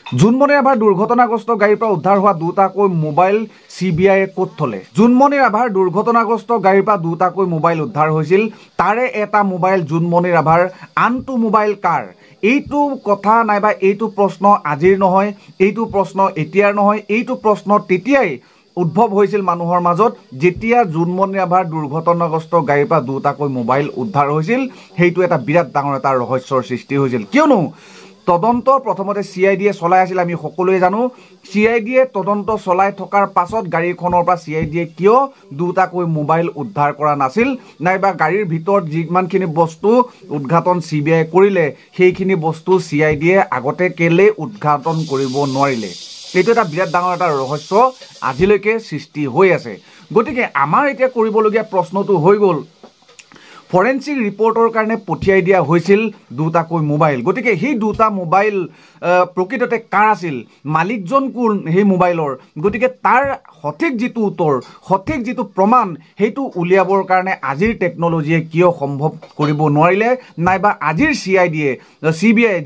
জোনমণি ৰাভাৰ দুৰ্ঘটনাগ্ৰস্ত গাড়ীৰ পৰা উদ্ধাৰ হোৱা দুটাকৈ মোবাইল CBIয়ে ক'ত থলে? জোনমণি ৰাভাৰ দুৰ্ঘটনাগ্ৰস্ত গাড়ীৰ পৰা দুটাকৈ মোবাইল উদ্ধাৰ হৈছিল। তাৰে এটা মোবাইল জোনমণি ৰাভাৰ, আনটো মোবাইল কাৰ? এইটো কথা নাইবা এইটো প্ৰশ্ন আজিৰ নহয়, এইটো প্ৰশ্ন এতিয়াৰ নহয়, এইটো প্ৰশ্ন তেতিয়াই উদ্ভৱ হৈছিল মানুহৰ মাজত যেতিয়া জোনমণি ৰাভাৰ দুৰ্ঘটনাগ্ৰস্ত গাড়ীৰ পৰা দুটাকৈ মোবাইল উদ্ধাৰ হৈছিল। সেইটো এটা বিৰাট ডাঙৰ এটা ৰহস্যৰ সৃষ্টি হৈছিল। কিয়নো তদন্ত প্ৰথমতে CIDয়ে চলাই আছিল। আমি সকলোৱে জানো CIDয়ে তদন্ত চলাই থকাৰ পাছত গাড়ীখনৰ পৰা CIDয়ে কিয় দুটাকৈ মোবাইল উদ্ধাৰ কৰা নাছিল, নাইবা গাড়ীৰ ভিতৰত যিমানখিনি বস্তু উদ্ঘাটন CBIয়ে কৰিলে সেইখিনি বস্তু CIDয়ে আগতে কেলে উদ্ঘাটন কৰিব নোৱাৰিলে? এইটো এটা বিৰাট ডাঙৰ এটা ৰহস্য আজিলৈকে সৃষ্টি হৈ আছে। গতিকে আমাৰ এতিয়া কৰিবলগীয়া প্ৰশ্নটো হৈ গ'ল, ফৰেনচিক ৰিপৰ্টৰ কাৰণে পঠিয়াই দিয়া হৈছিল দুটাকৈ মোবাইল। গতিকে সেই দুটা মোবাইল প্ৰকৃততে কাৰ আছিল, মালিকজন কোন সেই মোবাইলৰ? গতিকে তাৰ সঠিক যিটো উত্তৰ, সঠিক যিটো প্ৰমাণ সেইটো উলিয়াবৰ কাৰণে আজিৰ টেকন'লজিয়ে কিয় সম্ভৱ কৰিব নোৱাৰিলে, নাইবা আজিৰ CBI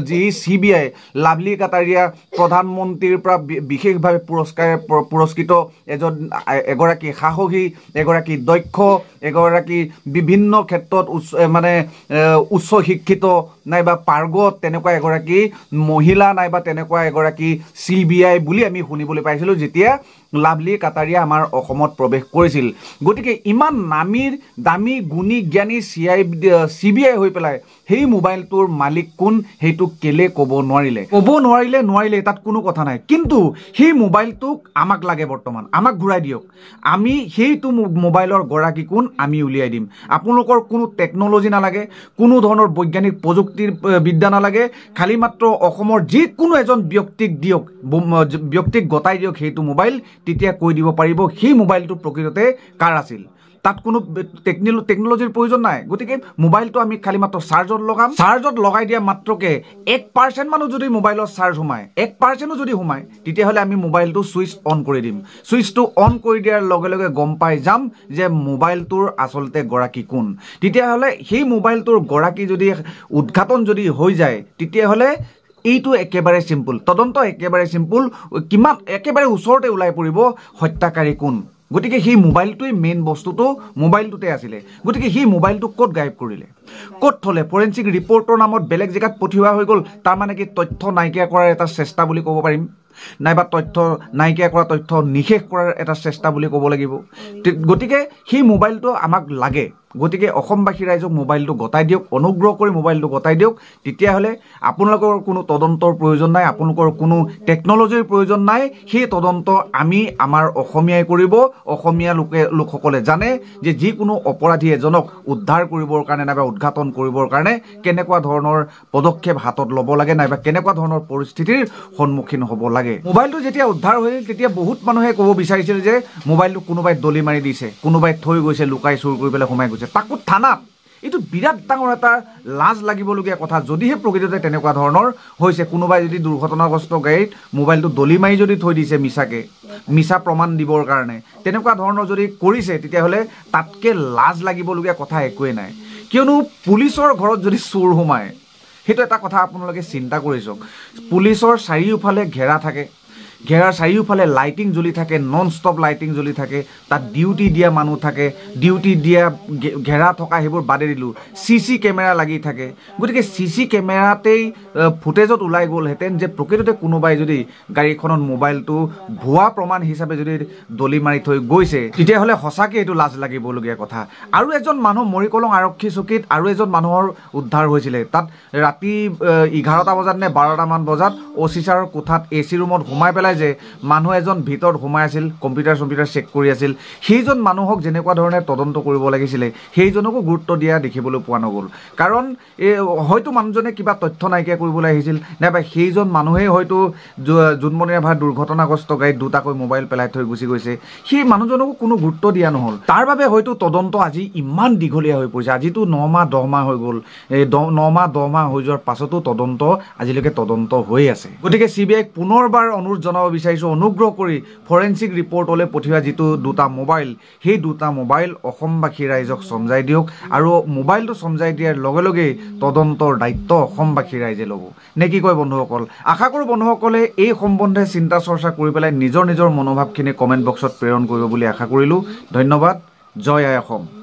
যি CBI লাভলী কাটাৰিয়া প্ৰধানমন্ত্ৰীৰ পৰা বিশেষভাৱে পুৰস্কৃত এগৰাকী সাহসী, এগৰাকী দক্ষ, এগৰাকী বিভিন্ন ক্ষেত্ৰত উচ্চ শিক্ষিত নাইবা পাৰ্গত তেনেকুৱা এগৰাকী মহিলা নাইবা তেনেকুৱা এগৰাকী CBI বুলি আমি শুনিবলৈ পাইছিলোঁ যেতিয়া লাভলী কাটাৰিয়া আমাৰ অসমত প্ৰৱেশ কৰিছিল। গতিকে ইমান দামী গুণী জ্ঞানী CBI হৈ পেলাই সেই মোবাইলটোৰ মালিক কোন সেইটো কেলে ক'ব নোৱাৰিলে তাত কোনো কথা নাই। কিন্তু সেই মোবাইলটোক আমাক লাগে, বৰ্তমান আমাক ঘূৰাই দিয়ক, আমি সেইটো মোবাইলৰ গৰাকী কোন আমি উলিয়াই দিম। আপোনালোকৰ কোনো টেকন'লজি নালাগে, কোনো ধৰণৰ বৈজ্ঞানিক প্ৰযুক্তিৰ বিদ্যা নালাগে, খালি মাত্ৰ অসমৰ যিকোনো এজন ব্যক্তিক গতাই দিয়ক সেইটো মোবাইল, তেতিয়া কৈ দিব পাৰিব সেই মোবাইলটো প্ৰকৃততে কাৰ আছিল। তাত কোনো টেকন'লজিৰ প্ৰয়োজন নাই। গতিকে মোবাইলটো আমি খালি মাত্ৰ চাৰ্জত লগাম, চাৰ্জত লগাই দিয়া মাত্ৰকে 1% মানো যদি মোবাইলৰ চাৰ্জ সোমায়, 1%ও যদি সোমায়, তেতিয়াহ'লে আমি মোবাইলটো ছুইচ অন কৰি দিম। ছুইচটো অন কৰি দিয়াৰ লগে লগে গম পাই যাম যে মোবাইলটোৰ আচলতে গৰাকী কোন। তেতিয়াহ'লে সেই মোবাইলটোৰ গৰাকী যদি উদ্ঘাটন যদি হৈ যায়, তেতিয়াহ'লে এইটো একেবাৰে চিম্পুল, তদন্ত একেবাৰে চিম্পুল, একেবাৰে ওচৰতে ওলাই পৰিব হত্যাকাৰী কোন। গতিকে সেই মোবাইলটোৱেই মেইন বস্তুটো মোবাইলটোতে আছিলে। গতিকে সেই মোবাইলটো ক'ত গায়ব কৰিলে, ক'ত থলে? ফৰেনচিক ৰিপৰ্টৰ নামত বেলেগ জেগাত পঠিওৱা হৈ গ'ল। তাৰমানে কি তথ্য নাইকিয়া কৰাৰ এটা চেষ্টা বুলি ক'ব পাৰিম, নাইবা তথ্য নাইকিয়া কৰা, তথ্য নিশেষ কৰাৰ এটা চেষ্টা বুলি ক'ব লাগিব। গতিকে সেই মোবাইলটো আমাক লাগে। গতিকে অসমবাসী ৰাইজক মোবাইলটো গতাই দিয়ক, অনুগ্ৰহ কৰি মোবাইলটো গতাই দিয়ক। তেতিয়াহ'লে আপোনালোকৰ কোনো তদন্তৰ প্ৰয়োজন নাই, আপোনালোকৰ কোনো টেকন'লজিৰ প্ৰয়োজন নাই। সেই তদন্ত আমাৰ অসমীয়াই কৰিব। অসমীয়া লোকসকলে জানে যে যিকোনো অপৰাধী এজনক উদ্ধাৰ কৰিবৰ কাৰণে নাইবা উদ্ঘাটন কৰিবৰ কাৰণে কেনেকুৱা ধৰণৰ পদক্ষেপ হাতত ল'ব লাগে, নাইবা কেনেকুৱা ধৰণৰ পৰিস্থিতিৰ সন্মুখীন হ'ব লাগে। মোবাইলটো যেতিয়া উদ্ধাৰ হৈছিল তেতিয়া বহুত মানুহে ক'ব বিচাৰিছিল যে মোবাইলটো কোনোবাই দলি মাৰি দিছে, কোনোবাই থৈ গৈছে, লুকাই চুৰ কৰি পেলাই সোমাই গৈছে, তাকো থানাত। এইটো বিৰাট ডাঙৰ এটা লাজ লাগিবলগীয়া কথা যদিহে প্ৰকৃততে তেনেকুৱা ধৰণৰ হৈছে। কোনোবাই যদি দুৰ্ঘটনাগ্ৰস্ত গাড়ীত মোবাইলটো দলি মাৰি যদি থৈ দিছে মিছা প্ৰমাণ দিবৰ কাৰণে, তেনেকুৱা ধৰণৰ যদি কৰিছে, তেতিয়াহ'লে তাতকৈ লাজ লাগিবলগীয়া কথা একোৱেই নাই। কিয়নো পুলিচৰ ঘৰত যদি চোৰ সোমায়, সেইটো এটা কথা আপোনালোকে চিন্তা কৰি চাওক। পুলিচৰ চাৰিওফালে ঘেৰা থাকে, ঘেৰাৰ চাৰিওফালে লাইটিং জ্বলি থাকে, নন ষ্টপ লাইটিং জ্বলি থাকে, তাত ডিউটি দিয়া মানুহ থাকে, ডিউটি দিয়া ঘেৰা থকা সেইবোৰ বাদে দিলোঁ, CC কেমেৰা লাগি থাকে। গতিকে CC কেমেৰাতেই ফুটেজত ওলাই গ'লহেঁতেন যে প্ৰকৃততে কোনোবাই যদি গাড়ীখনত মোবাইলটো ভুৱা প্ৰমাণ হিচাপে যদি দলি মাৰি থৈ গৈছে, তেতিয়াহ'লে সঁচাকৈ এইটো লাজ লাগিবলগীয়া কথা। আৰু এজন মানুহ মৰিকলং আৰক্ষী চকীত আৰু এজন মানুহৰ উদ্ধাৰ হৈছিলে। তাত ৰাতি 11টা বজাত নে 12টামান বজাত OC ছাৰৰ কোঠাত AC ৰুমত সোমাই পেলাই যে মানুহ এজন ভিতৰত সোমাই আছিল, কম্পিউটাৰ চেক কৰি আছিল, সেইজন মানুহক যেনেকুৱা ধৰণে তদন্ত কৰিব লাগিছিলে সেইজনকো গুৰুত্ব দিয়া দেখিবলৈ পোৱা নগ'ল। কাৰণ হয়তো মানুহজনে কিবা তথ্য নাইকিয়া কৰিবলৈ আহিছিল, নাইবা সেইজন মানুহেই হয়তো জোনমণি ৰাভাৰ দুৰ্ঘটনাগ্ৰস্ত গাড়ীত দুটাকৈ মোবাইল পেলাই থৈ গুচি গৈছে, সেই মানুহজনকো কোনো গুৰুত্ব দিয়া নহ'ল। তাৰ বাবে হয়তো তদন্ত আজি ইমান দীঘলীয়া হৈ পৰিছে। আজিতো 9 মাহ 10 মাহ হৈ গ'ল। এই 9 মাহ 10 মাহ হৈ যোৱাৰ পাছতো আজিলৈকে তদন্ত হৈ আছে। গতিকে CBIক পুনৰবাৰ অনুৰোধ জনাব জনাব বিচাৰিছোঁ অনুগ্ৰহ কৰি ফৰেনচিক ৰিপৰ্টলৈ পঠিওৱা যিটো দুটা মোবাইল সেই দুটা মোবাইল অসমবাসী ৰাইজক সমজাই দিয়ক আৰু মোবাইলটো সমজাই দিয়াৰ লগে লগেই তদন্তৰ দায়িত্ব অসমবাসী ৰাইজে ল'ব নে কি কয় বন্ধুসকল আশা কৰোঁ বন্ধুসকলে এই সম্বন্ধে চিন্তা চৰ্চা কৰি পেলাই নিজৰ নিজৰ মনোভাৱখিনি কমেণ্ট বক্সত প্ৰেৰণ কৰিব বুলি আশা কৰিলোঁ ধন্যবাদ জয় আই অসম